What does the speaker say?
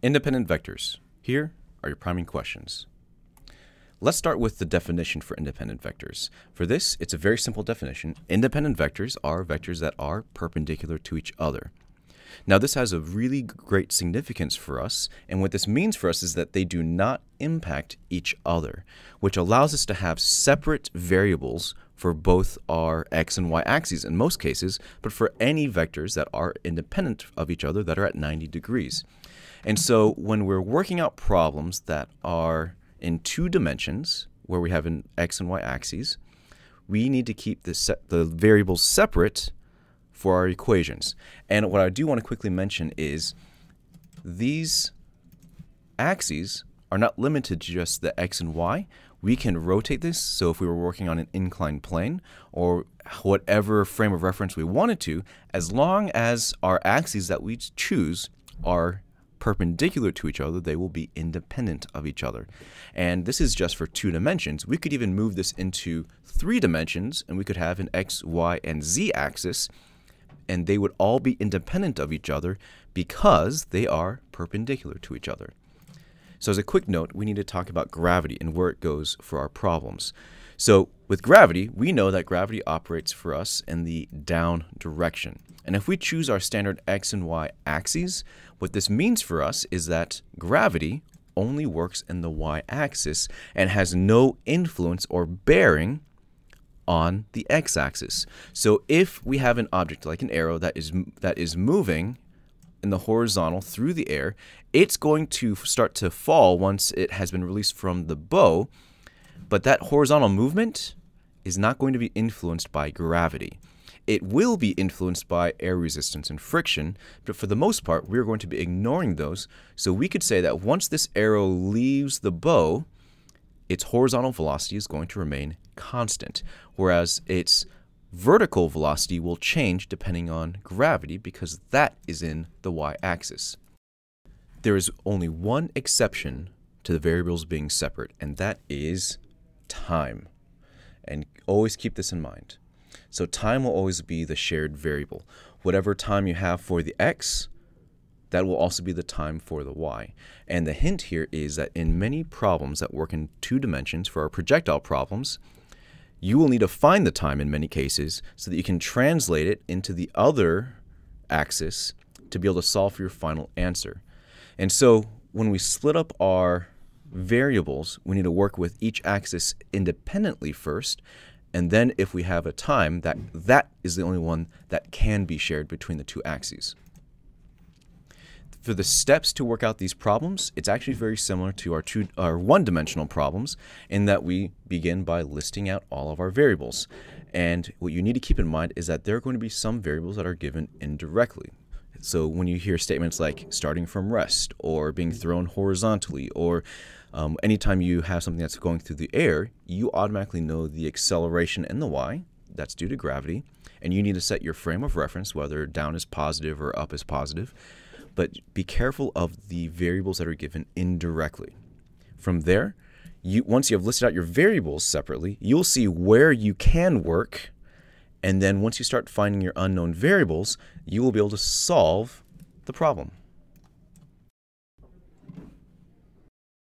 Independent vectors. Here are your priming questions. Let's start with the definition for independent vectors. For this, it's a very simple definition. Independent vectors are vectors that are perpendicular to each other. Now, this has a really great significance for us, and what this means for us is that they do not impact each other, which allows us to have separate variables for both our x and y axes in most cases, but for any vectors that are independent of each other that are at 90 degrees. And so when we're working out problems that are in two dimensions, where we have an x and y axes, we need to keep the variables separate for our equations. And what I do want to quickly mention is these axes are not limited to just the x and y. We can rotate this, so if we were working on an inclined plane or whatever frame of reference we wanted to, as long as our axes that we choose are perpendicular to each other, they will be independent of each other. And this is just for 2 dimensions. We could even move this into 3 dimensions, and we could have an x, y, and z axis, and they would all be independent of each other because they are perpendicular to each other. So as a quick note, we need to talk about gravity and where it goes for our problems. So with gravity, we know that gravity operates for us in the down direction. And if we choose our standard x and y axes, what this means for us is that gravity only works in the y-axis and has no influence or bearing on the x-axis. So if we have an object like an arrow that is moving in the horizontal through the air, it's going to start to fall once it has been released from the bow, but that horizontal movement is not going to be influenced by gravity. It will be influenced by air resistance and friction, but for the most part, we're going to be ignoring those. So we could say that once this arrow leaves the bow, its horizontal velocity is going to remain constant, whereas its vertical velocity will change depending on gravity because that is in the y-axis. There is only one exception to the variables being separate, and that is time. And always keep this in mind. So time will always be the shared variable. Whatever time you have for the x, that will also be the time for the y. And the hint here is that in many problems that work in 2 dimensions, for our projectile problems, you will need to find the time in many cases so that you can translate it into the other axis to be able to solve for your final answer. And so when we split up our variables, we need to work with each axis independently first, and then if we have a time, that is the only one that can be shared between the 2 axes. For the steps to work out these problems, it's actually very similar to our one-dimensional problems in that we begin by listing out all of our variables. And what you need to keep in mind is that there are going to be some variables that are given indirectly. So when you hear statements like starting from rest or being thrown horizontally or anytime you have something that's going through the air, you automatically know the acceleration in the y, that's due to gravity, and you need to set your frame of reference, whether down is positive or up is positive. But be careful of the variables that are given indirectly. From there, once you have listed out your variables separately, you'll see where you can work, and then once you start finding your unknown variables, you will be able to solve the problem.